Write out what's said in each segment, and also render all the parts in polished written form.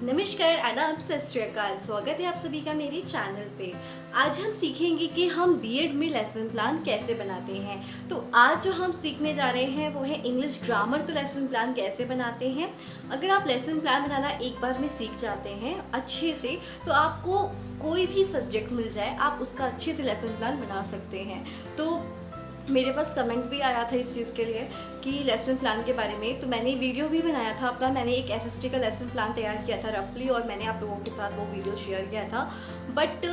नमस्कार, आदाब, सत श्री अकाल। स्वागत है आप सभी का मेरे चैनल पे। आज हम सीखेंगे कि हम बीएड में लेसन प्लान कैसे बनाते हैं। तो आज जो हम सीखने जा रहे हैं वो है इंग्लिश ग्रामर का लेसन प्लान कैसे बनाते हैं। अगर आप लेसन प्लान बनाना एक बार में सीख जाते हैं अच्छे से, तो आपको कोई भी सब्जेक्ट मिल जाए आप उसका अच्छे से लेसन प्लान बना सकते हैं। तो मेरे पास कमेंट भी आया था इस चीज़ के लिए कि लेसन प्लान के बारे में, तो मैंने वीडियो भी बनाया था अपना। मैंने एक एसएसटी का लेसन प्लान तैयार किया था रफली, और मैंने आप लोगों के साथ वो वीडियो शेयर किया था। बट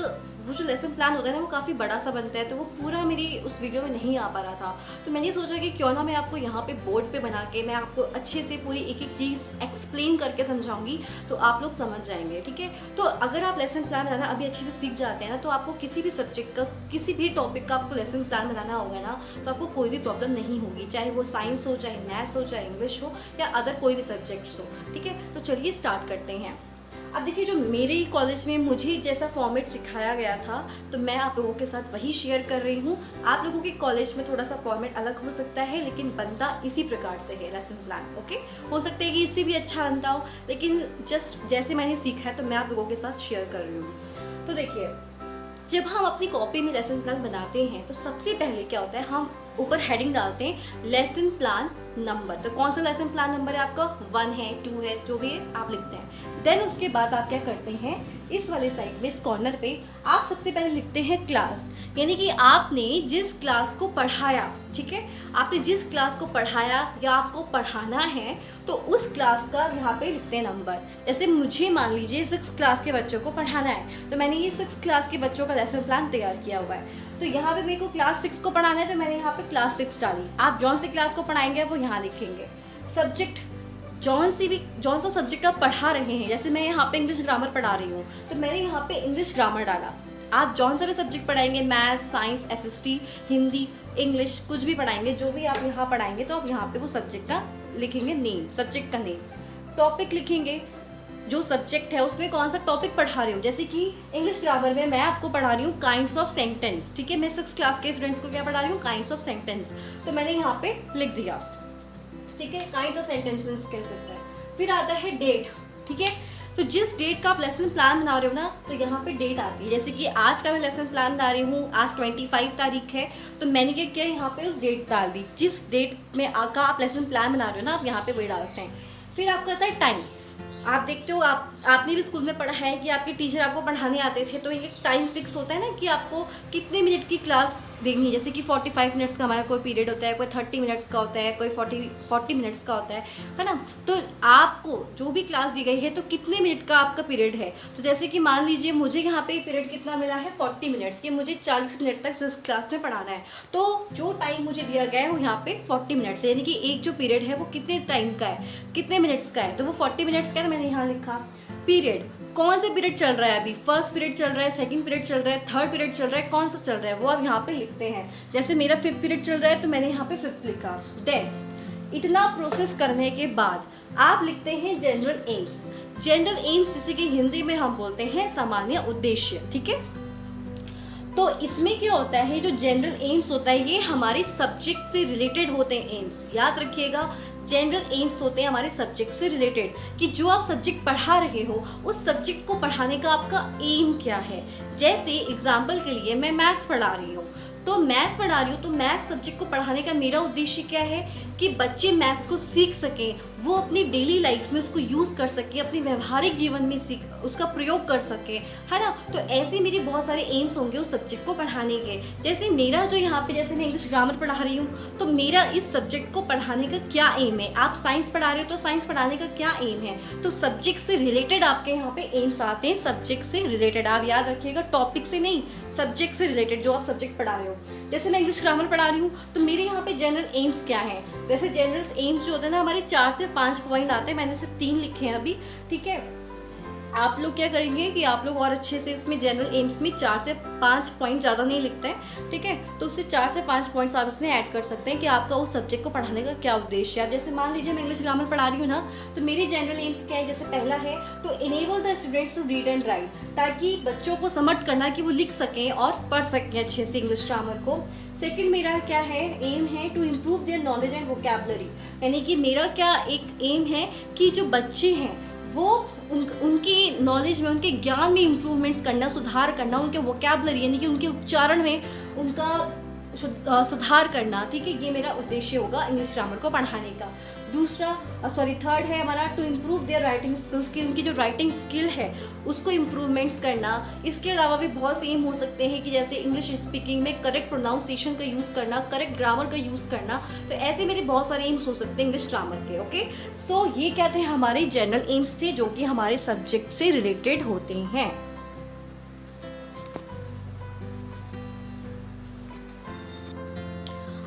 वो जो लेसन प्लान होता है ना, वो काफ़ी बड़ा सा बनता है, तो वो पूरा मेरी उस वीडियो में नहीं आ पा रहा था। तो मैंने सोचा कि क्यों ना मैं आपको यहाँ पे बोर्ड पे बना के मैं आपको अच्छे से पूरी एक एक चीज़ एक्सप्लेन करके समझाऊंगी, तो आप लोग समझ जाएंगे। ठीक है, तो अगर आप लेसन प्लान बनाना अभी अच्छे से सीख जाते हैं ना, तो आपको किसी भी सब्जेक्ट का, किसी भी टॉपिक का आपको लेसन प्लान बनाना होगा ना, तो आपको कोई भी प्रॉब्लम नहीं होगी, चाहे वो साइंस हो, चाहे मैथ्स हो, चाहे इंग्लिश हो, या अदर कोई भी सब्जेक्ट्स हो। ठीक है, तो चलिए स्टार्ट करते हैं। अब देखिए, जो मेरे कॉलेज में मुझे जैसा फॉर्मेट सिखाया गया था, तो मैं आप लोगों के साथ वही शेयर कर रही हूँ। आप लोगों के कॉलेज में थोड़ा सा फॉर्मेट अलग हो सकता है, लेकिन बनता इसी प्रकार से है लेसन प्लान। ओके, हो सकता है कि इससे भी अच्छा बनता हो, लेकिन जस्ट जैसे मैंने सीखा है तो मैं आप लोगों के साथ शेयर कर रही हूँ। तो देखिए, जब हम अपनी कॉपी में लेसन प्लान बनाते हैं तो सबसे पहले क्या होता है, हम ऊपर हेडिंग डालते हैं लेसन प्लान नंबर। तो कौन सा लेसन प्लान नंबर है आपका, 1 है, 2 है, जो भी है आप लिखते हैं। देन उसके बाद आप क्या करते हैं, इस वाले साइड में इस कॉर्नर पे आप सबसे पहले लिखते हैं क्लास, यानी कि आपने जिस क्लास को पढ़ाया। ठीक है, आपने जिस क्लास को पढ़ाया या आपको पढ़ाना है, तो उस क्लास का यहाँ पे लिखते हैं नंबर। जैसे मुझे मान लीजिए 6 क्लास के बच्चों को पढ़ाना है, तो मैंने ये 6 क्लास के बच्चों का लेसन प्लान तैयार किया हुआ है। तो यहाँ पे मेरे को क्लास 6 को पढ़ाना है, तो मैंने यहाँ पे क्लास 6 डाली। आप जौन सी क्लास को पढ़ाएंगे वो यहाँ लिखेंगे। सब्जेक्ट, जौन सा सब्जेक्ट आप पढ़ा रहे हैं, जैसे मैं यहाँ पे इंग्लिश ग्रामर पढ़ा रही हूँ, तो मैंने यहाँ पे इंग्लिश ग्रामर डाला। आप जौन सा भी सब्जेक्ट पढ़ाएंगे, maths, science, SST, Hindi, English, कुछ भी पढ़ाएंगे, जो भी आप यहाँ पढ़ाएंगे, तो आप यहाँ पे वो सब्जेक्ट का लिखेंगे नेम, सब्जेक्ट का नेम। टॉपिक लिखेंगे, जो सब्जेक्ट है उसमें कौन सा टॉपिक पढ़ा रही हूँ। जैसे कि इंग्लिश ग्रामर में मैं आपको पढ़ा रही हूँ काइंड्स ऑफ सेंटेंस। ठीक है, मैं 6 क्लास के स्टूडेंट्स को क्या पढ़ा रही हूँ, काइंड्स ऑफ सेंटेंस। तो मैंने यहाँ पे लिख दिया। ठीक है, काइंड्स ऑफ सेंटेंसेस कह सकते हैं। फिर आता है डेट। ठीक है, तो जिस डेट का आप लेसन प्लान बना रहे हो ना, तो यहाँ पे डेट आती है। जैसे कि आज का मैं लेसन प्लान बना रही हूँ, आज 25 तारीख है, तो मैंने क्या किया, यहाँ पे उस डेट डाल दी। जिस डेट में का आप लेसन प्लान बना रहे हो ना, आप यहाँ पे वही डालते हैं। फिर आपका आता है टाइम। आप देखते हो, आपने भी स्कूल में पढ़ा है कि आपके टीचर आपको पढ़ाने आते थे, तो एक टाइम फिक्स होता है ना कि आपको कितने मिनट की क्लास देखनी है। जैसे कि 45 मिनट्स का हमारा कोई पीरियड होता है, कोई 30 मिनट्स का होता है, कोई 40 मिनट्स का होता है ना। तो आपको जो भी क्लास दी गई है, तो कितने मिनट का आपका पीरियड है। तो जैसे कि मान लीजिए मुझे यहाँ पे पीरियड कितना मिला है, 40 मिनट्स के, मुझे 40 मिनट तक इस क्लास में पढ़ाना है। तो जो टाइम मुझे दिया गया है वो यहाँ पे 40 मिनट्स है, यानी कि एक जो पीरियड है वो कितने टाइम का है, कितने मिनट्स का है, तो वो 40 मिनट्स का है। तो मैंने यहाँ लिखा पीरियड, कौन से पीरियड चल रहा है, अभी फर्स्ट पीरियड चल रहा है, सेकंड पीरियड चल रहा है, थर्ड पीरियड चल रहा है, कौन सा चल रहा है वो आप यहाँ पे लिखते हैं। जैसे मेरा 5th पीरियड चल रहा है, तो मैंने यहाँ पे 5th लिखा। देन इतना प्रोसेस करने के बाद आप लिखते हैं जनरल एम्स। जनरल एम्स जिसे कि हिंदी में हम बोलते हैं सामान्य उद्देश्य। ठीक है, तो इसमें क्या होता है, जो जनरल एम्स होता है ये हमारे सब्जेक्ट से रिलेटेड होते हैं। एम्स याद रखिएगा, जनरल एम्स होते हैं हमारे सब्जेक्ट से रिलेटेड, कि जो आप सब्जेक्ट पढ़ा रहे हो उस सब्जेक्ट को पढ़ाने का आपका एम क्या है। जैसे एग्जाम्पल के लिए मैं मैथ्स पढ़ा रही हूँ, तो मैथ्स पढ़ा रही हूँ, तो मैथ्स सब्जेक्ट को पढ़ाने का मेरा उद्देश्य क्या है कि बच्चे मैथ्स को सीख सकें, वो अपनी डेली लाइफ में उसको यूज़ कर सकें, अपने व्यवहारिक जीवन में उसका प्रयोग कर सकें, है ना। तो ऐसे मेरे बहुत सारे एम्स होंगे उस सब्जेक्ट को पढ़ाने के। जैसे मेरा जो यहाँ पे, जैसे मैं इंग्लिश ग्रामर पढ़ा रही हूँ, तो मेरा इस सब्जेक्ट को पढ़ाने का क्या एम है। आप साइंस पढ़ा रहे हो, तो साइंस पढ़ाने का क्या एम है। तो सब्जेक्ट से रिलेटेड आपके यहाँ पे एम्स आते हैं, सब्जेक्ट से रिलेटेड। आप याद रखिएगा, टॉपिक से नहीं, सब्जेक्ट से रिलेटेड जो आप सब्जेक्ट पढ़ा रहे हो। जैसे मैं इंग्लिश ग्रामर पढ़ा रही हूँ, तो मेरे यहाँ पे जनरल एम्स क्या है। वैसे जनरल एम्स जो होते हैं ना, हमारे 4 से 5 पॉइंट आते हैं, मैंने सिर्फ 3 लिखे हैं अभी। ठीक है, आप लोग क्या करेंगे कि आप लोग और अच्छे से इसमें जनरल एम्स में 4 से 5 पॉइंट ज़्यादा नहीं लिखते हैं। ठीक है, तो उससे 4 से 5 पॉइंट्स आप इसमें ऐड कर सकते हैं कि आपका उस सब्जेक्ट को पढ़ाने का क्या उद्देश्य है। अब जैसे मान लीजिए मैं इंग्लिश ग्रामर पढ़ा रही हूँ ना, तो मेरी जनरल एम्स क्या है। जैसे पहला है तो enable the students to read and write, ताकि बच्चों को समझ करना कि वो लिख सकें और पढ़ सकें अच्छे से इंग्लिश ग्रामर को। सेकंड मेरा क्या है, एम है to improve their knowledge and vocabulary, यानी कि मेरा क्या एक एम है कि जो बच्चे हैं वो उनकी नॉलेज में, उनके ज्ञान में इम्प्रूवमेंट्स करना, सुधार करना, उनके वोकैबुलरी यानी कि उनके उच्चारण में उनका सुधार करना, ठीक है, ये मेरा उद्देश्य होगा इंग्लिश ग्रामर को पढ़ाने का। थर्ड है हमारा to improve their writing skills, की उनकी जो राइटिंग स्किल है उसको इम्प्रूवमेंट्स करना। इसके अलावा भी बहुत से एम हो सकते हैं कि जैसे इंग्लिश स्पीकिंग में करेक्ट प्रोनाउंसिएशन का यूज़ करना, करेक्ट ग्रामर का यूज़ करना। तो ऐसे मेरे बहुत सारे एम्स हो सकते हैं इंग्लिश ग्रामर के। ओके, सो ये क्या थे, हमारे जनरल एम्स थे जो कि हमारे सब्जेक्ट से रिलेटेड होते हैं।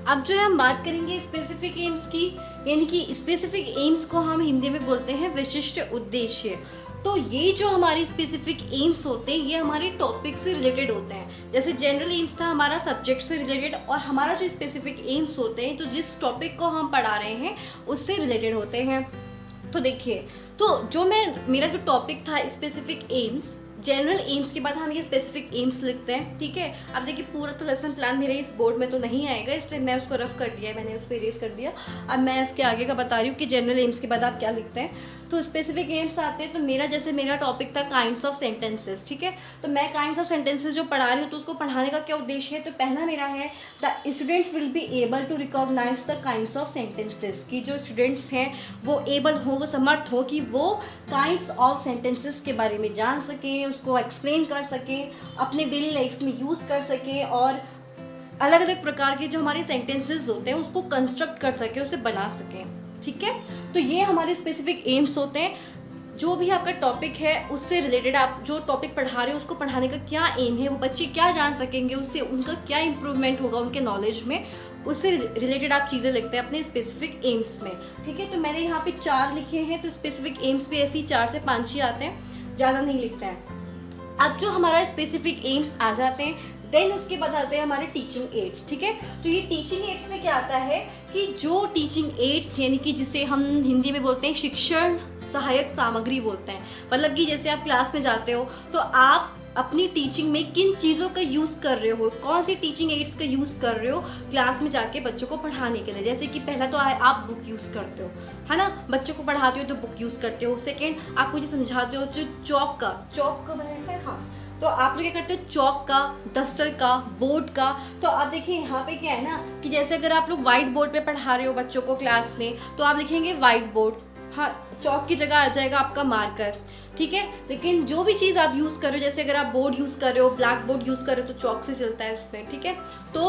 अब जो है हम बात करेंगे स्पेसिफिक एम्स की, यानी कि स्पेसिफिक एम्स को हम हिंदी में बोलते हैं विशिष्ट उद्देश्य। तो ये जो हमारे स्पेसिफिक एम्स होते हैं ये हमारे टॉपिक से रिलेटेड होते हैं। जैसे जनरल एम्स था हमारा सब्जेक्ट से रिलेटेड, और हमारा जो स्पेसिफिक एम्स होते हैं तो जिस टॉपिक को हम पढ़ा रहे हैं उससे रिलेटेड होते हैं। तो देखिए, तो जो मेरा जो टॉपिक था स्पेसिफिक एम्स, जनरल एम्स के बाद हम ये स्पेसिफिक एम्स लिखते हैं, ठीक है। अब देखिए पूरा तो लेसन प्लान मेरे इस बोर्ड में तो नहीं आएगा, इसलिए मैं उसको रफ कर दिया है, मैंने उसको इरेज कर दिया। अब मैं इसके आगे का बता रही हूँ कि जनरल एम्स के बाद आप क्या लिखते हैं। तो स्पेसिफिक एम्स आते हैं, तो मेरा टॉपिक था काइंड्स ऑफ सेंटेंसेस, ठीक है। तो मैं काइंड्स ऑफ सेंटेंसेस जो पढ़ा रही हूँ तो उसको पढ़ाने का क्या उद्देश्य है, तो पहला मेरा है the students will be able to recognize the kinds of sentences, की जो स्टूडेंट्स हैं वो एबल हो, वो समर्थ हो कि वो काइंड्स ऑफ सेंटेंसेस के बारे में जान सकें, उसको एक्सप्लेन कर सकें, अपने डेली लाइफ में यूज़ कर सकें, और अलग अलग प्रकार के जो हमारे सेंटेंसेस होते हैं उसको कंस्ट्रक्ट कर सकें, उसे बना सकें, ठीक है। तो ये हमारे स्पेसिफिक एम्स होते हैं। जो भी आपका टॉपिक है उससे रिलेटेड आप जो टॉपिक पढ़ा रहे हो उसको पढ़ाने का क्या एम है, वो बच्चे क्या जान सकेंगे, उससे उनका क्या इंप्रूवमेंट होगा उनके नॉलेज में, उससे रिलेटेड आप चीज़ें लिखते हैं अपने स्पेसिफिक एम्स में, ठीक है। तो मैंने यहाँ पे 4 लिखे हैं, तो स्पेसिफिक एम्स भी ऐसे ही 4 से 5 ही आते हैं, ज़्यादा नहीं लिखते हैं। अब जो हमारा स्पेसिफिक एम्स आ जाते हैं, देन उसके बाद आते हैं हमारे टीचिंग एड्स, ठीक है। तो ये टीचिंग एड्स में क्या आता है कि जो टीचिंग एड्स यानी कि जिसे हम हिंदी में बोलते हैं शिक्षण सहायक सामग्री बोलते हैं, मतलब कि जैसे आप क्लास में जाते हो तो आप अपनी टीचिंग में किन चीज़ों का यूज़ कर रहे हो, कौन सी टीचिंग एड्स का यूज़ कर रहे हो क्लास में जाके बच्चों को पढ़ाने के लिए। जैसे कि पहला तो आप बुक यूज़ करते हो, है ना, बच्चों को पढ़ाते हो तो बुक यूज़ करते हो। सेकेंड, आपको ये समझाते हो जो चौक का बनाया है, हाँ, तो आप लोग क्या करते हो, चौक का, डस्टर का, बोर्ड का। तो आप देखिए यहाँ पे क्या है ना कि जैसे अगर आप लोग व्हाइट बोर्ड पे पढ़ा रहे हो बच्चों को क्लास में तो आप लिखेंगे व्हाइट बोर्ड, हाँ, चौक की जगह आ जाएगा आपका मार्कर, ठीक है। लेकिन जो भी चीज़ आप यूज़ कर रहे हो, जैसे अगर आप बोर्ड यूज़ कर रहे हो, ब्लैक बोर्ड यूज़ कर रहे हो तो चौक से चलता है उसमें, ठीक है। तो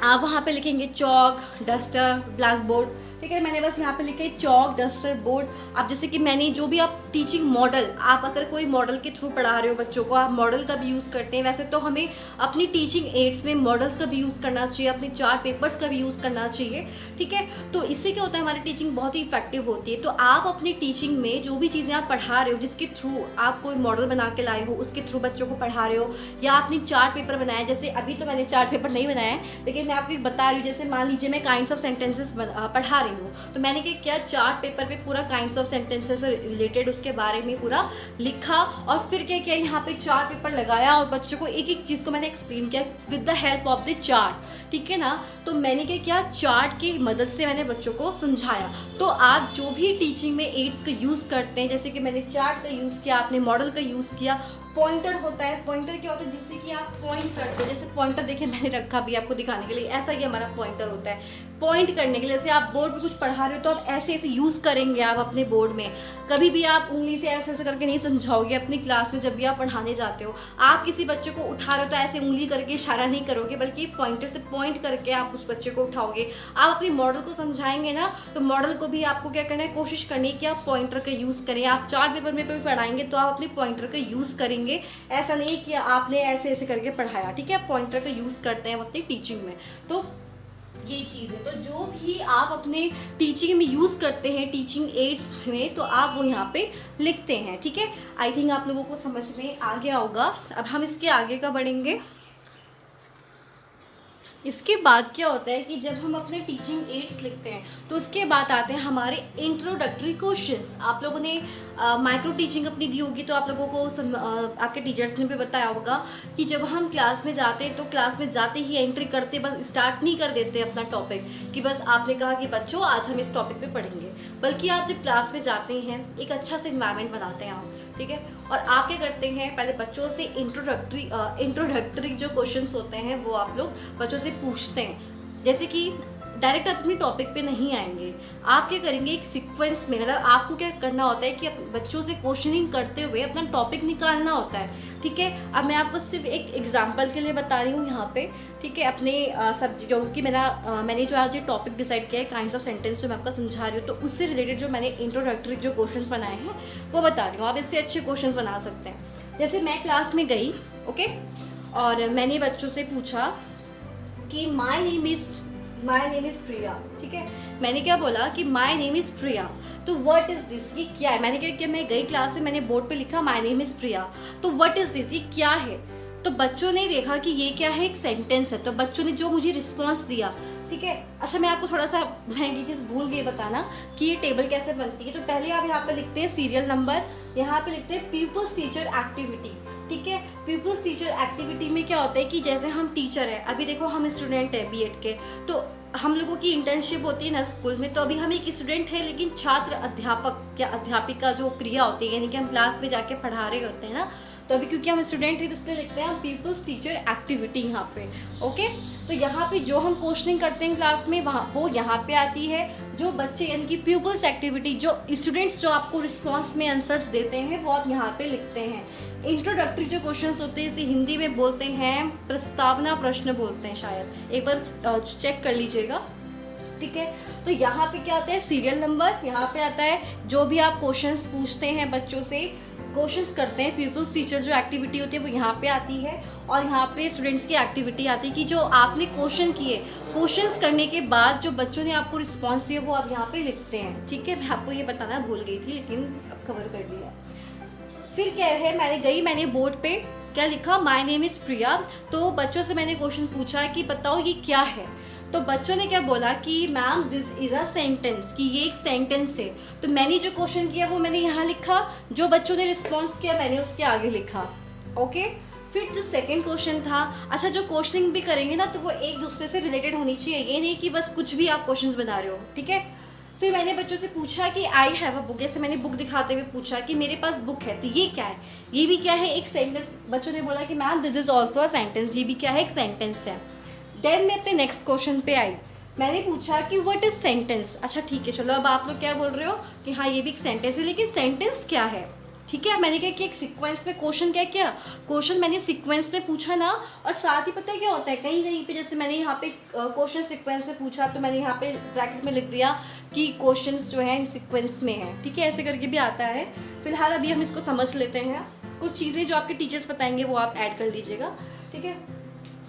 आप वहाँ पे लिखेंगे चौक, डस्टर, ब्लैक बोर्ड, ठीक है। मैंने बस यहाँ पे लिखे चौक, डस्टर, बोर्ड। अब जैसे कि मैंने जो भी आप टीचिंग मॉडल, आप अगर कोई मॉडल के थ्रू पढ़ा रहे हो बच्चों को, आप मॉडल का भी यूज़ करते हैं। वैसे तो हमें अपनी टीचिंग एड्स में मॉडल्स का भी यूज़ करना चाहिए, अपने चार्ट पेपर्स का भी यूज़ करना चाहिए, ठीक है। तो इससे क्या होता है, हमारी टीचिंग बहुत ही इफेक्टिव होती है। तो आप अपनी टीचिंग में जो भी चीज़ें आप पढ़ा रहे हो, जिसके थ्रू आप कोई मॉडल बना के लाए हो, उसके थ्रू बच्चों को पढ़ा रहे हो, या आपने चार्ट पेपर बनाया, जैसे अभी तो मैंने चार्ट पेपर नहीं बनाया है लेकिन मैं आपको बता रही हूँ, जैसे मान लीजिए मैं काइंड्स ऑफ सेंटेंसेस पढ़ा रही हूँ, तो मैंने क्या चार्ट पेपर पे पूरा काइंड्स ऑफ सेंटेंसेस से रिलेटेड उसके बारे में पूरा लिखा, और फिर क्या किया, यहाँ पे चार्ट पेपर लगाया और बच्चों को एक एक चीज़ को मैंने एक्सप्लेन किया with the help of the chart, ठीक है ना। तो मैंने क्या किया, चार्ट की मदद से मैंने बच्चों को समझाया। तो आप जो भी टीचिंग में एड्स का यूज़ करते हैं, जैसे कि मैंने चार्ट का यूज़ किया, आपने मॉडल का यूज़ किया, पॉइंटर होता है। पॉइंटर क्या होता है, जिससे कि आप पॉइंट करते हो। जैसे पॉइंटर देखिए मैंने रखा भी आपको दिखाने के लिए, ऐसा ही हमारा पॉइंटर होता है पॉइंट करने के लिए। जैसे आप बोर्ड पे कुछ पढ़ा रहे हो तो आप ऐसे ऐसे यूज़ करेंगे आप अपने बोर्ड में। कभी भी आप उंगली से ऐसे ऐसे करके नहीं समझाओगे अपनी क्लास में। जब भी आप पढ़ाने जाते हो, आप किसी बच्चे को उठा रहे हो तो ऐसे उंगली करके इशारा नहीं करोगे, बल्कि पॉइंटर से पॉइंट करके आप उस बच्चे को उठाओगे। आप अपनी मॉडल को समझाएंगे ना, तो मॉडल को भी आपको क्या करना है, कोशिश करनी है कि आप पॉइंटर का यूज़ करें। आप चार्ट पेपर में भी पढ़ाएंगे तो आप अपने पॉइंटर का यूज़ करेंगे, ऐसा नहीं कि आपने ऐसे ऐसे करके पढ़ाया, ठीक है। पॉइंटर का यूज़ करते हैं अपनी टीचिंग में। तो ये चीज़ है, तो जो भी आप अपने टीचिंग में यूज़ करते हैं टीचिंग एड्स में, तो आप वो यहाँ पे लिखते हैं, ठीक है। आई थिंक आप लोगों को समझ में आ गया होगा। अब हम इसके आगे का बढ़ेंगे। इसके बाद क्या होता है कि जब हम अपने टीचिंग एड्स लिखते हैं तो उसके बाद आते हैं हमारे इंट्रोडक्टरी क्वेश्चंस। आप लोगों ने माइक्रो टीचिंग अपनी दी होगी तो आप लोगों को आपके टीचर्स ने भी बताया होगा कि जब हम क्लास में जाते हैं तो क्लास में जाते ही एंट्री करते बस स्टार्ट नहीं कर देते अपना टॉपिक कि बस आपने कहा कि बच्चों आज हम इस टॉपिक पे पढ़ेंगे, बल्कि आप जब क्लास में जाते हैं एक अच्छा सा इन्वायरमेंट बनाते हैं आप, ठीक है। और आप क्या करते हैं, पहले बच्चों से इंट्रोडक्टरी जो क्वेश्चंस होते हैं वो आप लोग बच्चों से पूछते हैं। जैसे कि डायरेक्ट अपनी टॉपिक पे नहीं आएंगे, आप क्या करेंगे एक सीक्वेंस में, मतलब आपको क्या करना होता है कि बच्चों से क्वेश्चनिंग करते हुए अपना टॉपिक निकालना होता है, ठीक है। अब मैं आपको सिर्फ एक एग्जांपल के लिए बता रही हूँ यहाँ पे, ठीक है। अपने सब्जेक्ट क्योंकि मैंने जो आज ये टॉपिक डिसाइड किया है काइंड्स ऑफ सेंटेंस जो मैं आपको समझा रही हूँ, तो उससे रिलेटेड जो मैंने इंट्रोडक्टरी जो क्वेश्चंस बनाए हैं वो बता रही हूँ। आप इससे अच्छे क्वेश्चंस बना सकते हैं। जैसे मैं क्लास में गई, ओके, और मैंने बच्चों से पूछा कि माई नेम इज़ प्रिया, ठीक है। मैंने क्या बोला कि माई नेम इज़ प्रिया, तो व्हाट इज़ दिस, ये क्या है। मैंने क्या किया, मैं गई क्लास में, मैंने बोर्ड पे लिखा माई नेम इज़ प्रिया, तो व्हाट इज़ दिस, ये क्या है। तो बच्चों ने देखा कि ये क्या है, एक सेंटेंस है, तो बच्चों ने जो मुझे रिस्पॉन्स दिया, ठीक है। अच्छा, मैं आपको थोड़ा सा महंगी चीज़ भूल गई बताना कि ये टेबल कैसे बनती है। तो पहले आप यहाँ पे लिखते हैं सीरियल नंबर, यहाँ पे लिखते हैं पीपल्स टीचर एक्टिविटी, ठीक है। पीपल्स टीचर एक्टिविटी में क्या होता है कि जैसे हम टीचर है, अभी देखो हम स्टूडेंट हैं बीएड के, तो हम लोगों की इंटर्नशिप होती है ना स्कूल में, तो अभी हम एक स्टूडेंट है, लेकिन छात्र अध्यापक या अध्यापिका जो क्रिया होती है, यानी कि हम क्लास में जाके पढ़ा रहे होते हैं ना, तो अभी क्योंकि हम स्टूडेंट हैं तो इसलिए लिखते हैं हम पीपल्स टीचर एक्टिविटी यहाँ पे, ओके। तो यहाँ पे जो हम क्वेश्चनिंग करते हैं क्लास में वहाँ वो यहाँ पे आती है। जो बच्चे यानी कि पीपल्स एक्टिविटी, जो स्टूडेंट्स जो आपको रिस्पॉन्स में आंसर्स देते हैं वो आप यहाँ पे लिखते हैं। इंट्रोडक्टरी जो क्वेश्चंस होते हैं इसे हिंदी में बोलते हैं प्रस्तावना प्रश्न बोलते हैं, शायद एक बार चेक कर लीजिएगा, ठीक है। तो यहाँ पे क्या आता है, सीरियल नंबर, यहाँ पे आता है जो भी आप क्वेश्चंस पूछते हैं बच्चों से, क्वेश्चंस करते हैं, पीपल्स टीचर जो एक्टिविटी होती है वो यहाँ पे आती है, और यहाँ पे स्टूडेंट्स की एक्टिविटी आती है कि जो आपने क्वेश्चन किए, क्वेश्चंस करने के बाद जो बच्चों ने आपको रिस्पॉन्स दिया वो आप यहाँ पे लिखते हैं, ठीक है। मैं आपको ये बताना भूल गई थी लेकिन अब कवर कर लिया। फिर क्या है, मैंने बोर्ड पे क्या लिखा, माई नेम इज़ प्रिया। तो बच्चों से मैंने क्वेश्चन पूछा कि बताओ ये क्या है। तो बच्चों ने क्या बोला कि ma'am this is a sentence, कि ये एक सेंटेंस है। तो मैंने जो क्वेश्चन किया वो मैंने यहाँ लिखा, जो बच्चों ने रिस्पॉन्स किया मैंने उसके आगे लिखा, ओके। फिर जो सेकंड क्वेश्चन था, अच्छा जो क्वेश्चनिंग भी करेंगे ना तो वो एक दूसरे से रिलेटेड होनी चाहिए, ये नहीं कि बस कुछ भी आप क्वेश्चंस बना रहे हो, ठीक है। फिर मैंने बच्चों से पूछा कि आई हैव अ बुक, जैसे मैंने बुक दिखाते हुए पूछा कि मेरे पास बुक है, तो ये क्या है, ये भी क्या है, एक सेंटेंस। बच्चों ने बोला कि ma'am this is also a sentence, ये भी क्या है, एक सेंटेंस है। देन मैं अपने नेक्स्ट क्वेश्चन पे आई, मैंने पूछा कि व्हाट इज सेंटेंस। अच्छा ठीक है, चलो अब आप लोग क्या बोल रहे हो कि हाँ ये भी एक सेंटेंस है, लेकिन सेंटेंस क्या है, ठीक है। मैंने क्या किया, एक सीक्वेंस में क्वेश्चन क्या किया, क्वेश्चन मैंने सीक्वेंस में पूछा ना, और साथ ही पता है क्या होता है, कहीं कहीं पे जैसे मैंने यहाँ पे क्वेश्चन सीक्वेंस में पूछा तो मैंने यहाँ पे ब्रैकेट में लिख दिया कि क्वेश्चंस जो हैं सीक्वेंस में है, ठीक है। ऐसे करके भी आता है। फिलहाल अभी हम इसको समझ लेते हैं, कुछ चीज़ें जो आपके टीचर्स बताएंगे वो आप ऐड कर लीजिएगा, ठीक है।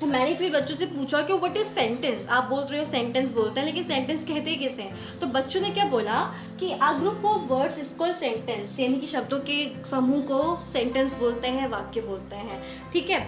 तो मैंने फिर बच्चों से पूछा कि व्हाट इज सेंटेंस, आप बोल रहे हो सेंटेंस बोलते हैं, लेकिन सेंटेंस कहते कैसे हैं। तो बच्चों ने क्या बोला कि a group of words is called sentence, यानी कि शब्दों के समूह को सेंटेंस बोलते हैं, वाक्य बोलते हैं, ठीक है,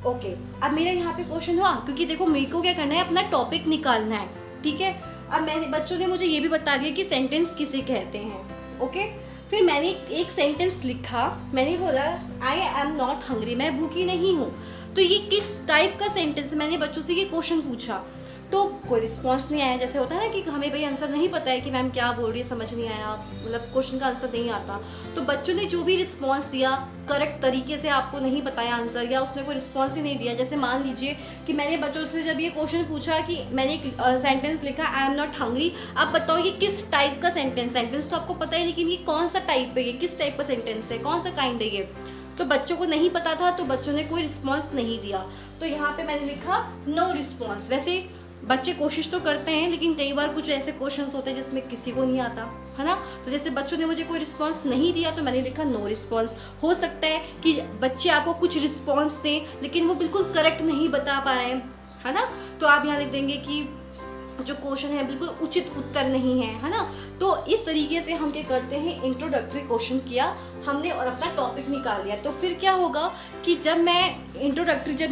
ओके। अब मेरा यहाँ पे क्वेश्चन हुआ, क्योंकि देखो मेरे को क्या करना है, अपना टॉपिक निकालना है, ठीक है। अब बच्चों ने मुझे ये भी बता दिया कि सेंटेंस किसे कहते हैं, ओके। फिर मैंने एक सेंटेंस लिखा, मैंने बोला आई एम नॉट हंग्री, मैं भूखी नहीं हूँ। तो ये किस टाइप का सेंटेंस है, मैंने बच्चों से ये क्वेश्चन पूछा, तो कोई रिस्पॉन्स नहीं आया। जैसे होता है ना कि हमें भाई आंसर नहीं पता है कि मैम क्या बोल रही है, समझ नहीं आया, मतलब क्वेश्चन का आंसर नहीं आता। तो बच्चों ने जो भी रिस्पॉन्स दिया करेक्ट तरीके से आपको नहीं बताया आंसर, या उसने कोई रिस्पॉन्स ही नहीं दिया। जैसे मान लीजिए कि मैंने बच्चों से जब ये क्वेश्चन पूछा कि मैंने एक सेंटेंस लिखा आई एम नॉट हंग्री, आप बताओ ये किस टाइप का सेंटेंस तो आपको पता है, लेकिन ये कौन सा टाइप है, ये किस टाइप का सेंटेंस है, कौन सा काइंड है ये, तो बच्चों को नहीं पता था, तो बच्चों ने कोई रिस्पॉन्स नहीं दिया। तो यहाँ पे मैंने लिखा नो रिस्पॉन्स। वैसे बच्चे कोशिश तो करते हैं, लेकिन कई बार कुछ ऐसे क्वेश्चंस होते हैं जिसमें किसी को नहीं आता है ना। तो जैसे बच्चों ने मुझे कोई रिस्पॉन्स नहीं दिया तो मैंने लिखा नो रिस्पॉन्स। हो सकता है कि बच्चे आपको कुछ रिस्पॉन्स दें लेकिन वो बिल्कुल करेक्ट नहीं बता पा रहे हैं, है ना। तो आप यहाँ लिख देंगे कि जो क्वेश्चन है बिल्कुल उचित उत्तर नहीं है, है ना। तो इस तरीके से हम क्या करते हैं, इंट्रोडक्टरी क्वेश्चन किया हमने और अपना टॉपिक निकाल लिया। तो फिर क्या होगा कि जब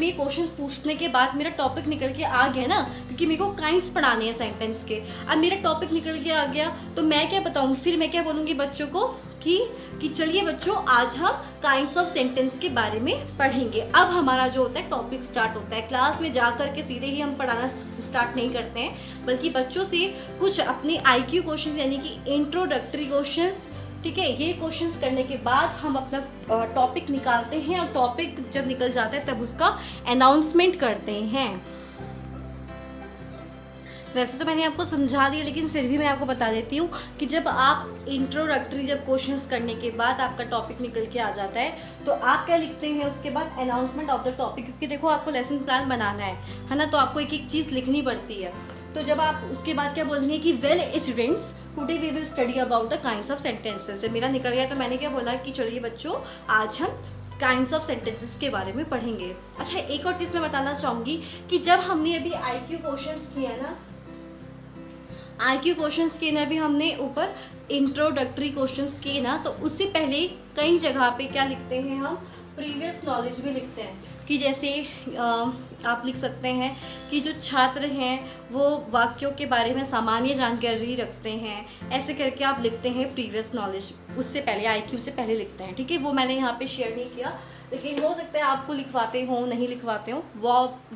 ये क्वेश्चन पूछने के बाद मेरा टॉपिक निकल के आ गया ना, क्योंकि मेरे को काइंड्स पढ़ाने हैं सेंटेंस के, अब मेरा टॉपिक निकल के आ गया तो मैं क्या बताऊँगी, फिर मैं क्या बोलूँगी बच्चों को कि चलिए बच्चों आज हम काइंड्स ऑफ सेंटेंस के बारे में पढ़ेंगे। अब हमारा जो होता है टॉपिक स्टार्ट होता है। क्लास में जा कर के सीधे ही हम पढ़ाना स्टार्ट नहीं करते हैं, बल्कि बच्चों से कुछ अपने IQ क्वेश्चन यानी कि इंट्रोडक्टरी क्वेश्चंस, ठीक है, ये क्वेश्चंस करने के बाद हम अपना टॉपिक निकालते हैं और टॉपिक जब निकल जाता है तब उसका अनाउंसमेंट करते हैं। वैसे तो मैंने आपको समझा दिया, लेकिन फिर भी मैं आपको बता देती हूँ कि जब आप इंट्रोडक्टरी क्वेश्चंस करने के बाद आपका टॉपिक निकल के आ जाता है तो आप क्या लिखते हैं उसके बाद, अनाउंसमेंट ऑफ द टॉपिक। क्योंकि देखो आपको लेसन प्लान बनाना है ना, तो आपको एक एक चीज़ लिखनी पड़ती है। तो जब आप उसके बाद क्या बोलेंगे कि well students today we will study about the kinds of sentences. जब मेरा निकल गया तो मैंने क्या बोला कि चलिए बच्चों आज हम काइंड्स ऑफ सेंटेंसेस के बारे में पढ़ेंगे। अच्छा, एक और चीज़ मैं बताना चाहूँगी कि जब हमने अभी IQ क्वेश्चंस किया ना, IQ क्वेश्चंस किए ना, भी हमने ऊपर इंट्रोडक्टरी क्वेश्चंस किए ना, तो उससे पहले कई जगह पे क्या लिखते हैं हम, प्रीवियस नॉलेज भी लिखते हैं। कि जैसे आप लिख सकते हैं कि जो छात्र हैं वो वाक्यों के बारे में सामान्य जानकारी रखते हैं, ऐसे करके आप लिखते हैं प्रीवियस नॉलेज, उससे पहले IQ से पहले लिखते हैं, ठीक है। वो मैंने यहाँ पे शेयर नहीं किया, लेकिन हो सकता है आपको लिखवाते हो नहीं लिखवाते हो,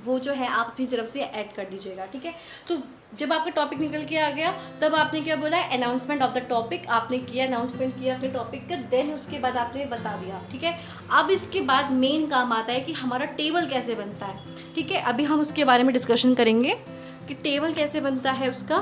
वो जो है आप अपनी तरफ से ऐड कर दीजिएगा, ठीक है। तो जब आपका टॉपिक निकल के आ गया तब आपने क्या बोला, अनाउंसमेंट ऑफ द टॉपिक आपने किया, अनाउंसमेंट किया अपने टॉपिक का, देन उसके बाद आपने बता दिया, ठीक है। अब इसके बाद मेन काम आता है कि हमारा टेबल कैसे बनता है, ठीक है। अभी हम उसके बारे में डिस्कशन करेंगे कि टेबल कैसे बनता है उसका।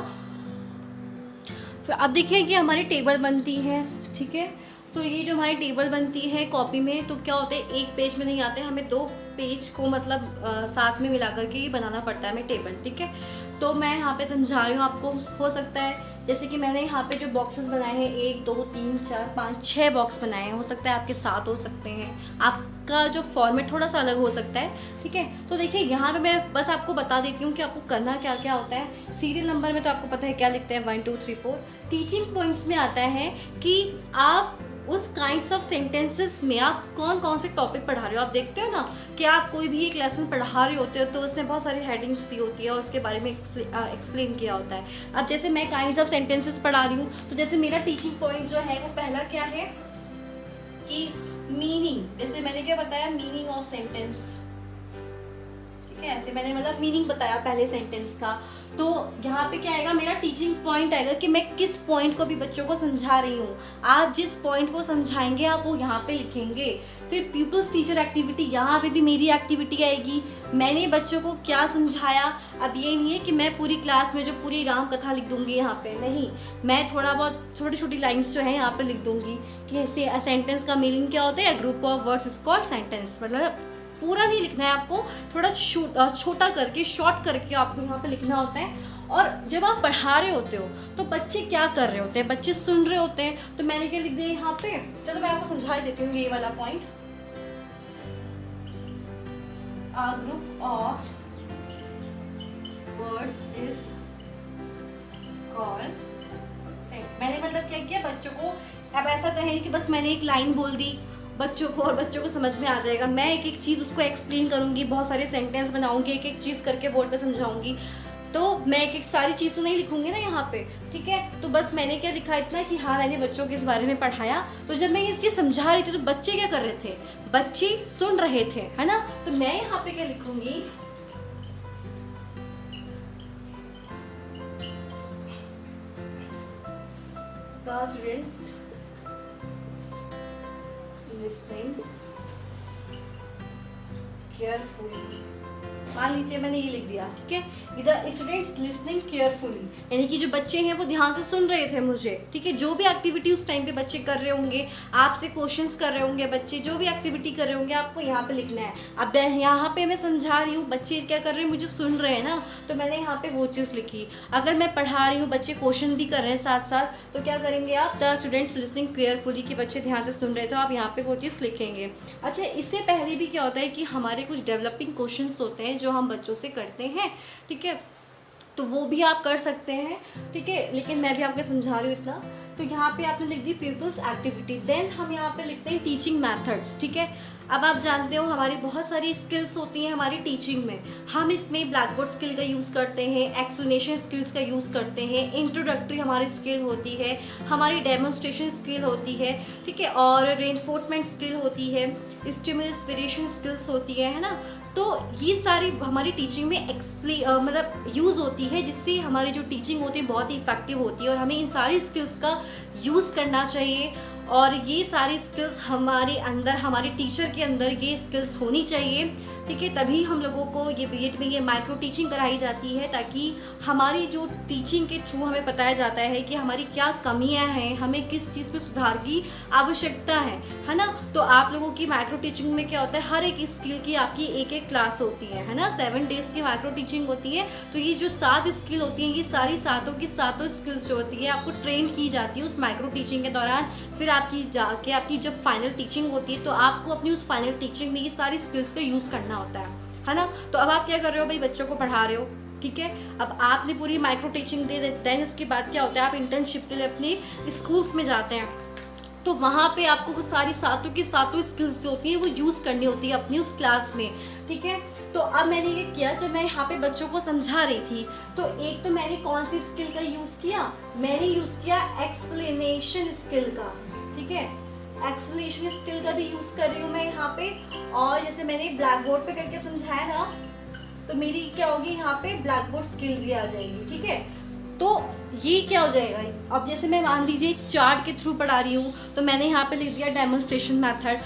फिर अब देखिए कि हमारी टेबल बनती है, ठीक है। तो ये जो हमारी टेबल बनती है कॉपी में, तो क्या होता है एक पेज में नहीं आते, हमें 2 पेज को मतलब साथ में मिला करके ये बनाना पड़ता है हमें टेबल, ठीक है। तो मैं यहाँ पे समझा रही हूँ आपको। हो सकता है जैसे कि मैंने यहाँ पे जो बॉक्सेस बनाए हैं 1 2 3 4 5 6 बॉक्स बनाए हैं, हो सकता है आपके 7 हो सकते हैं, आपका जो फॉर्मेट थोड़ा सा अलग हो सकता है, ठीक है। तो देखिए यहाँ पे मैं बस आपको बता देती हूँ कि आपको करना क्या क्या होता है। सीरियल नंबर में तो आपको पता है क्या लिखते हैं, 1 2 3 4। टीचिंग पॉइंट्स में आता है कि आप उस काइंड्स ऑफ सेंटेंसेस में आप कौन कौन से टॉपिक पढ़ा रहे हो। आप देखते हो ना कि आप कोई भी एक लेसन पढ़ा रहे होते हो तो उसमें बहुत सारी हेडिंग्स दी होती है और उसके बारे में एक्सप्लेन किया होता है। अब जैसे मैं काइंड्स ऑफ सेंटेंसेस पढ़ा रही हूँ, तो जैसे मेरा टीचिंग पॉइंट जो है वो पहला क्या है कि मीनिंग, जैसे मैंने क्या बताया, मीनिंग ऑफ सेंटेंस, ठीक है। ऐसे मैंने मतलब मीनिंग बताया पहले सेंटेंस का। तो यहाँ पे क्या आएगा, मेरा टीचिंग पॉइंट आएगा कि मैं किस पॉइंट को भी बच्चों को समझा रही हूँ। आप जिस पॉइंट को समझाएंगे आप वो यहाँ पे लिखेंगे। फिर पीपल्स टीचर एक्टिविटी, यहाँ पे भी मेरी एक्टिविटी आएगी, मैंने बच्चों को क्या समझाया। अब ये नहीं है कि मैं पूरी क्लास में जो पूरी राम कथा लिख दूंगी यहाँ पे, नहीं, मैं थोड़ा बहुत छोटी छोटी लाइन्स जो है यहाँ पे लिख दूंगी कि ऐसे सेंटेंस का मीनिंग क्या होता है, group of words is called sentence. मतलब पूरा नहीं लिखना है आपको, थोड़ा छोटा करके शॉर्ट करके आपको यहाँ पे लिखना होता है। और जब आप पढ़ा रहे होते हो तो बच्चे क्या कर रहे होते हैं, बच्चे सुन रहे होते हैं। तो मैंने क्या लिख दिया यहाँ पे, चलो मैं आपको समझा ही देती हूँ ये वाला point. A group of words is called sentence। मैंने मतलब क्या किया, बच्चों को अब ऐसा तो है नहीं कि बस मैंने एक लाइन बोल दी बच्चों को और बच्चों को समझ में आ जाएगा। मैं एक एक चीज़ उसको एक्सप्लेन करूँगी, बहुत सारे सेंटेंस बनाऊँगी, एक एक चीज़ करके बोर्ड पे समझाऊँगी। तो मैं एक एक सारी चीज़ तो नहीं लिखूँगी ना यहाँ पे, ठीक है। तो बस मैंने क्या लिखा इतना कि हाँ मैंने बच्चों के इस बारे में पढ़ाया। तो जब मैं ये चीज़ समझा रही थी तो बच्चे क्या कर रहे थे, बच्चे सुन रहे थे, है ना। तो मैं यहाँ पे क्या लिखूँगी, the students listening carefully। मान लीजिए मैंने ये लिख दिया, ठीक है, द स्टूडेंट्स लिसनिंग केयरफुली, यानी कि जो बच्चे हैं वो ध्यान से सुन रहे थे मुझे, ठीक है। जो भी एक्टिविटी उस टाइम पे बच्चे कर रहे होंगे, आपसे क्वेश्चंस कर रहे होंगे बच्चे, जो भी एक्टिविटी कर रहे होंगे आपको यहाँ पे लिखना है। अब यहाँ पे मैं समझा रही हूँ, बच्चे क्या कर रहे हैं, मुझे सुन रहे हैं ना, तो मैंने यहाँ पे वो चीज़ लिखी। अगर मैं पढ़ा रही हूँ, बच्चे क्वेश्चन भी कर रहे हैं साथ साथ, तो क्या करेंगे आप, द स्टूडेंट्स लिसनिंग केयरफुली, कि बच्चे ध्यान से सुन रहे थे, तो आप यहाँ पे वो चीज़ लिखेंगे। अच्छा, इससे पहले भी क्या होता है कि हमारे कुछ डेवलपिंग क्वेश्चंस होते हैं जो हम बच्चों से करते हैं, ठीक है। तो वो भी आप कर सकते हैं, ठीक है। लेकिन मैं भी आपको समझा रही हूँ इतना। तो यहाँ पे आपने लिख दी पीपल्स एक्टिविटी, देन हम यहाँ पे लिखते हैं टीचिंग मेथड्स, ठीक है। अब आप जानते हो हमारी बहुत सारी स्किल्स होती हैं हमारी टीचिंग में। हम इसमें ब्लैक बोर्ड स्किल का यूज़ करते हैं, एक्सप्लेनेशन स्किल्स का यूज़ करते हैं, इंट्रोडक्टरी हमारी स्किल होती है, हमारी डेमोन्स्ट्रेशन स्किल होती है, ठीक है, और रेनफोर्समेंट स्किल होती है, स्टिमुलस वेरिएशन स्किल्स होती है ना। तो ये सारी हमारी टीचिंग में मतलब यूज़ होती है, जिससे हमारी जो टीचिंग होती है बहुत ही इफेक्टिव होती है, और हमें इन सारी स्किल्स का यूज़ करना चाहिए। और ये सारी स्किल्स हमारे अंदर, हमारे टीचर के अंदर ये स्किल्स होनी चाहिए, ठीक है। तभी हम लोगों को ये बीएड में ये माइक्रो टीचिंग कराई जाती है, ताकि हमारी जो टीचिंग के थ्रू हमें बताया जाता है कि हमारी क्या कमियां हैं, हमें किस चीज़ में सुधार की आवश्यकता है ना। तो आप लोगों की माइक्रो टीचिंग में क्या होता है, हर एक स्किल की आपकी एक एक क्लास होती है ना। 7 डेज़ की माइक्रो टीचिंग होती है। तो ये जो 7 स्किल होती हैं, ये सारी सातों की सातों स्किल्स जो होती है आपको ट्रेन की जाती है उस माइक्रो टीचिंग के दौरान। फिर आपकी जब फाइनल टीचिंग होती है, तो आपको अपनी उस फाइनल टीचिंग में ये सारी स्किल्स का यूज़ करना होता है ना। तो अब आप क्या कर रहे हो भाई, बच्चों को पढ़ा रहे हो, ठीक है। अब आपने पूरी माइक्रो टीचिंग दे देते हैं, उसके बाद क्या होता है, आप इंटर्नशिप के लिए अपने स्कूल्स में जाते हैं। तो वहाँ पे आपको वो सारी सातों की सातों स्किल्स जो होती हैं वो यूज़ करनी होती है अपनी उस क्लास में, ठीक है। तो अब मैंने ये किया, जब मैं यहाँ पे बच्चों को समझा रही थी, तो एक तो मैंने कौन सी स्किल का यूज़ किया, मैंने यूज़ किया एक्सप्लेनेशन स्किल का, ठीक है। एक्सप्लेनेशन स्किल का भी यूज़ कर रही हूँ मैं यहाँ पे। और जैसे मैंने ब्लैक बोर्ड पे करके समझाया ना, तो मेरी क्या होगी, यहाँ पे ब्लैक बोर्ड स्किल भी आ जाएगी, ठीक है। तो ये क्या हो जाएगा, अब जैसे मैं मान लीजिए चार्ट के थ्रू पढ़ा रही हूँ, तो मैंने यहाँ पे लिख दिया डेमोन्स्ट्रेशन मेथड,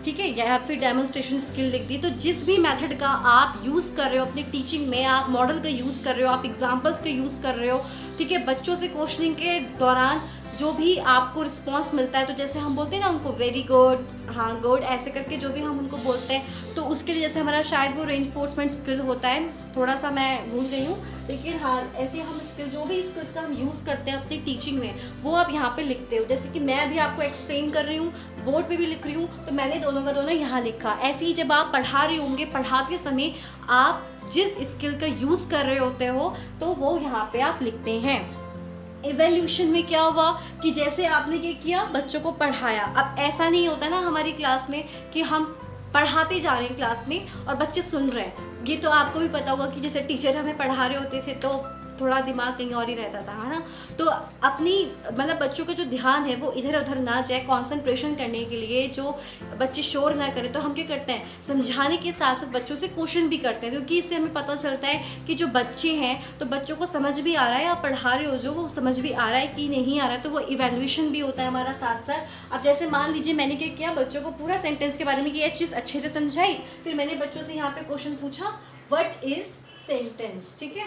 ठीक है, या फिर डेमोन्स्ट्रेशन स्किल लिख दी। तो जिस भी मेथड का आप यूज़ कर रहे हो अपनी टीचिंग में, आप मॉडल का यूज़ कर रहे हो, आप एग्जांपल्स का यूज़ कर रहे हो, ठीक है, बच्चों से क्वेश्चनिंग के दौरान जो भी आपको रिस्पांस मिलता है, तो जैसे हम बोलते हैं ना उनको वेरी गुड, हाँ गुड, ऐसे करके जो भी हम उनको बोलते हैं, तो उसके लिए जैसे हमारा शायद वो रेनफोर्समेंट स्किल होता है, थोड़ा सा मैं भूल गई हूँ, लेकिन हाँ ऐसे हम स्किल, जो भी स्किल्स का हम यूज़ करते हैं अपनी टीचिंग में, वो आप यहाँ पे लिखते हो। जैसे कि मैं भी आपको एक्सप्लेन कर रही हूँ, बोर्ड पे भी लिख रही हूँ, तो मैंने दोनों का दोनों यहाँ लिखा। ऐसे ही जब आप पढ़ा रहे होंगे, पढ़ाते समय आप जिस स्किल का यूज़ कर रहे होते हो, तो वो यहाँ पे आप लिखते हैं। इवैल्यूएशन में क्या हुआ कि जैसे आपने क्या किया, बच्चों को पढ़ाया। अब ऐसा नहीं होता ना हमारी क्लास में कि हम पढ़ाते जा रहे हैं क्लास में और बच्चे सुन रहे हैं। ये तो आपको भी पता होगा कि जैसे टीचर हमें पढ़ा रहे होते थे तो थोड़ा दिमाग कहीं और ही रहता था, है ना। तो अपनी मतलब बच्चों का जो ध्यान है वो इधर उधर ना जाए, कंसंट्रेशन करने के लिए जो बच्चे शोर ना करें, तो हम क्या करते हैं, समझाने के साथ साथ बच्चों से क्वेश्चन भी करते हैं, क्योंकि इससे हमें पता चलता है कि जो बच्चे हैं तो बच्चों को समझ भी आ रहा है, आप पढ़ा रहे हो जो वो समझ भी आ रहा है कि नहीं आ रहा है, तो वो इवैल्यूएशन भी होता है हमारा साथ साथ। अब जैसे मान लीजिए मैंने क्या किया, बच्चों को पूरा सेंटेंस के बारे में ये चीज़ अच्छे से समझाई, फिर मैंने बच्चों से यहाँ पे क्वेश्चन पूछा, व्हाट इज सेंटेंस, ठीक है।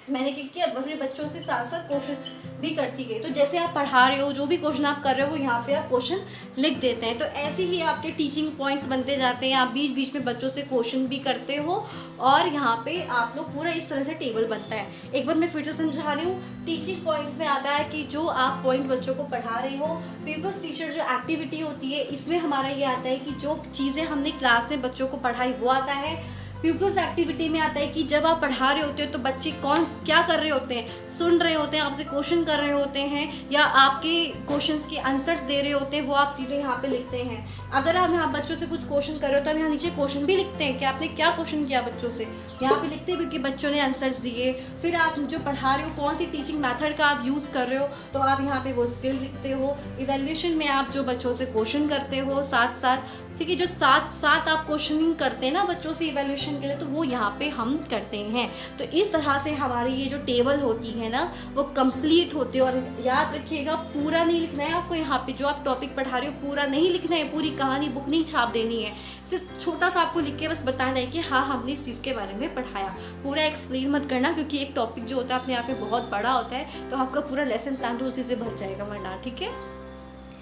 मैंने क्या किया, अपने बच्चों से साथ साथ क्वेश्चन भी करती गई। तो जैसे आप पढ़ा रहे हो, जो भी क्वेश्चन आप कर रहे हो, यहाँ पे आप क्वेश्चन लिख देते हैं। तो ऐसे ही आपके टीचिंग पॉइंट्स बनते जाते हैं। आप बीच बीच में बच्चों से क्वेश्चन भी करते हो और यहाँ पे आप लोग पूरा इस तरह से टेबल बनता है। एक बार मैं फिर से समझा रही हूँ, टीचिंग पॉइंट्स में आता है कि जो आप पॉइंट बच्चों को पढ़ा रहे हो, पीपल्स टीचर जो एक्टिविटी होती है, इसमें हमारा ये आता है कि जो चीज़ें हमने क्लास में बच्चों को पढ़ाई वो आता है। पीपल्स एक्टिविटी में आता है कि जब आप पढ़ा रहे होते हो तो बच्चे क्या कर रहे होते हैं, सुन रहे होते हैं, आपसे क्वेश्चन कर रहे होते हैं या आपके क्वेश्चंस के आंसर्स दे रहे होते हैं, वो आप चीज़ें यहाँ पे लिखते हैं। अगर आप यहाँ बच्चों से कुछ क्वेश्चन कर रहे हो तो हम यहाँ नीचे क्वेश्चन भी लिखते हैं कि आपने क्या क्वेश्चन किया बच्चों से, यहाँ पे लिखते हैं कि बच्चों ने आंसर्स दिए। फिर आप जो पढ़ा रहे हो कौन सी टीचिंग मैथड का आप यूज़ कर रहे हो, तो आप यहाँ पे वो स्किल लिखते हो। इवैल्यूएशन में आप जो बच्चों से क्वेश्चन करते हो साथ साथ, ठीक है, जो साथ साथ आप क्वेश्चनिंग करते हैं ना बच्चों से इवैल्यूएशन के लिए, तो वो यहाँ पे हम करते हैं। तो इस तरह से हमारी ये जो टेबल होती है ना वो कंप्लीट होती है। और याद रखिएगा, पूरा नहीं लिखना है आपको, यहाँ पे जो आप टॉपिक पढ़ा रहे हो पूरा नहीं लिखना है, पूरी कहानी बुक नहीं छाप देनी है, सिर्फ छोटा सा आपको लिख के बस बताना है कि हाँ हमने इस चीज़ के बारे में पढ़ाया। पूरा एक्सप्लेन मत करना, क्योंकि एक टॉपिक जो होता है अपने आप में बहुत बड़ा होता है, तो आपका पूरा लेसन प्लान तो उसी से भर जाएगा वरना, ठीक है।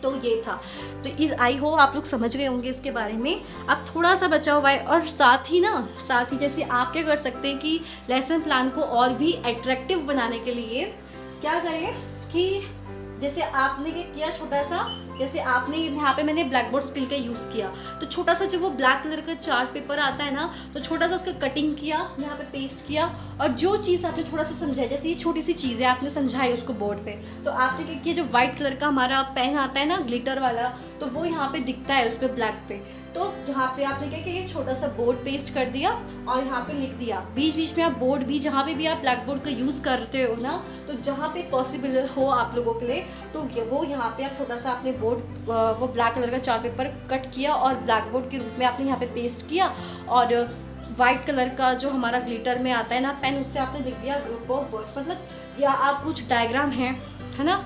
तो ये था, तो इस आई हो आप लोग समझ गए होंगे इसके बारे में। अब थोड़ा सा बचा हुआ है, और साथ ही जैसे आप क्या कर सकते हैं कि लेसन प्लान को और भी अट्रैक्टिव बनाने के लिए क्या करें कि जैसे आपने क्या किया, छोटा सा जैसे आपने यहाँ पे मैंने ब्लैक बोर्ड स्किल का यूज़ किया, तो छोटा सा जो वो ब्लैक कलर का चार्ट पेपर आता है ना, तो छोटा सा उसका कटिंग किया, यहाँ पे पेस्ट किया, और जो चीज़ आपने थोड़ा सा समझाया, जैसे ये छोटी सी चीज़ है आपने समझाई उसको बोर्ड पे, तो आपने क्या किया, जो व्हाइट कलर का हमारा पेन आता है ना ग्लिटर वाला, तो वो यहाँ पे दिखता है उस पर ब्लैक पे, तो यहाँ पे आपने क्या किया, छोटा सा बोर्ड पेस्ट कर दिया और यहाँ पे लिख दिया। बीच बीच में आप बोर्ड भी, जहाँ पे भी आप ब्लैक बोर्ड का यूज़ करते हो ना, तो जहाँ पे पॉसिबल हो आप लोगों के लिए, तो वो यहाँ पे आप छोटा सा आपने बोर्ड वो ब्लैक कलर का चार्ट पेपर कट किया और ब्लैक बोर्ड के रूप में आपने यहाँ पे पेस्ट किया, और वाइट कलर का जो हमारा ग्लिटर में आता है ना पेन, उससे आपने लिख दिया ग्रुप ऑफ वर्ड्स, मतलब या आप कुछ डायग्राम है ना।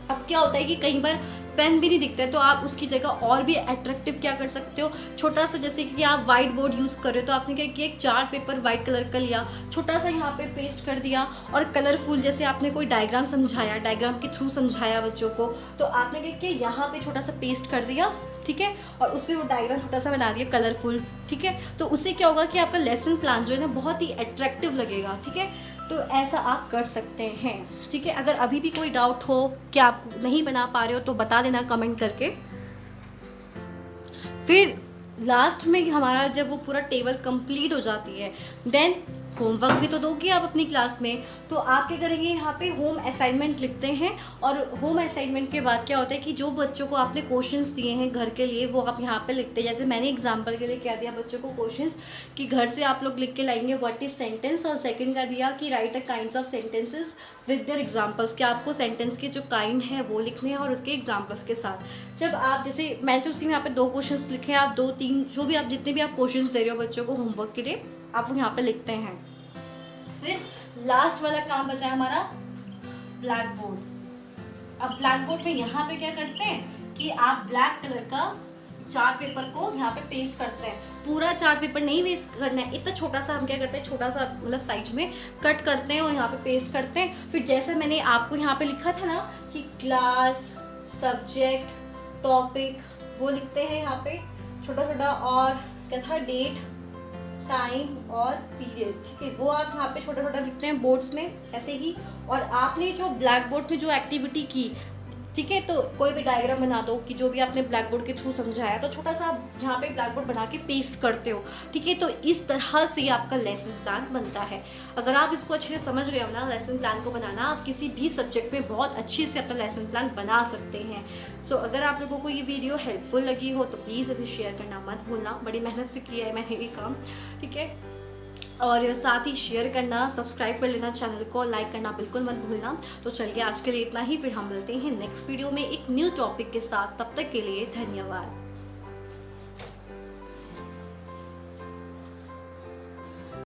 अब क्या होता है कि कई बार पेन भी नहीं दिखता है, तो आप उसकी जगह और भी अट्रैक्टिव क्या कर सकते हो, छोटा सा, जैसे कि आप वाइट बोर्ड यूज़ कर रहे हो, तो आपने क्या किया, एक चार्ट पेपर वाइट कलर का लिया, छोटा सा यहाँ पे पेस्ट कर दिया, और कलरफुल, जैसे आपने कोई डायग्राम समझाया, डायग्राम के थ्रू समझाया बच्चों को, तो आपने क्या किया, यहाँ पे छोटा सा पेस्ट कर दिया, ठीक है, और उस पर वो डायग्राम छोटा सा बना दिया कलरफुल, ठीक है। तो उससे क्या होगा कि आपका लेसन प्लान जो है ना बहुत ही अट्रैक्टिव लगेगा, ठीक है। तो ऐसा आप कर सकते हैं, ठीक है। अगर अभी भी कोई डाउट हो कि आप नहीं बना पा रहे हो तो बता देना कमेंट करके। फिर लास्ट में हमारा जब वो पूरा टेबल कंप्लीट हो जाती है, देन होमवर्क भी तो दोगे आप अपनी क्लास में, तो आप क्या करेंगे, यहाँ पे होम असाइनमेंट लिखते हैं, और होम असाइनमेंट के बाद क्या होता है कि जो बच्चों को आपने क्वेश्चंस दिए हैं घर के लिए, वो आप यहाँ पे लिखते हैं। जैसे मैंने एग्जांपल के लिए क्या दिया बच्चों को क्वेश्चंस, कि घर से आप लोग लिख के लाएंगे व्हाट इज सेंटेंस, और सेकंड का दिया कि right a kinds of sentences with their examples, कि आपको सेंटेंस के जो काइंड है वो लिखने हैं और उसके एग्जाम्पल्स के साथ। जब आप, जैसे मैंने तो उसी में यहाँ पे 2 क्वेश्चंस लिखे हैं, आप 2-3 जो भी आप जितने भी आप क्वेश्चंस दे रहे हो बच्चों को होमवर्क के लिए, आप वो यहाँ पे लिखते हैं। फिर लास्ट वाला काम बचा है हमारा ब्लैक बोर्ड। अब ब्लैक बोर्ड में यहाँ पे क्या करते हैं कि आप ब्लैक कलर का चार्ट पेपर को यहाँ पे पेस्ट करते हैं। पूरा चार्ट पेपर नहीं वेस्ट करना है, इतना छोटा सा हम क्या करते हैं, छोटा सा मतलब साइज में कट करते हैं और यहाँ पे पेस्ट करते हैं। फिर जैसे मैंने आपको यहाँ पे लिखा था ना कि क्लास, सब्जेक्ट, टॉपिक, वो लिखते हैं यहाँ पे छोटा छोटा, और क्या था, डेट, टाइम और पीरियड, ठीक है, वो आप यहाँ पे छोटा छोटा लिखते हैं बोर्ड्स में ऐसे ही। और आपने जो ब्लैक बोर्ड में जो एक्टिविटी की, ठीक है, तो कोई भी डायग्राम बना दो कि जो भी आपने ब्लैक बोर्ड के थ्रू समझाया, तो छोटा सा यहाँ पे ब्लैक बोर्ड बना के पेस्ट करते हो, ठीक है। तो इस तरह से आपका लेसन प्लान बनता है। अगर आप इसको अच्छे से समझ रहे हो ना, लेसन प्लान को बनाना, आप किसी भी सब्जेक्ट में बहुत अच्छे से अपना लेसन प्लान बना सकते हैं। सो अगर आप लोगों को ये वीडियो हेल्पफुल लगी हो तो प्लीज़ इसे शेयर करना मत भूलना। बड़ी मेहनत से किया है मैंने ये काम, ठीक है। और साथ ही शेयर करना, सब्सक्राइब कर लेना चैनल को, लाइक करना बिल्कुल मत भूलना। तो चलिए आज के लिए इतना ही, फिर हम मिलते हैं नेक्स्ट वीडियो में एक न्यू टॉपिक के साथ। तब तक के लिए धन्यवाद।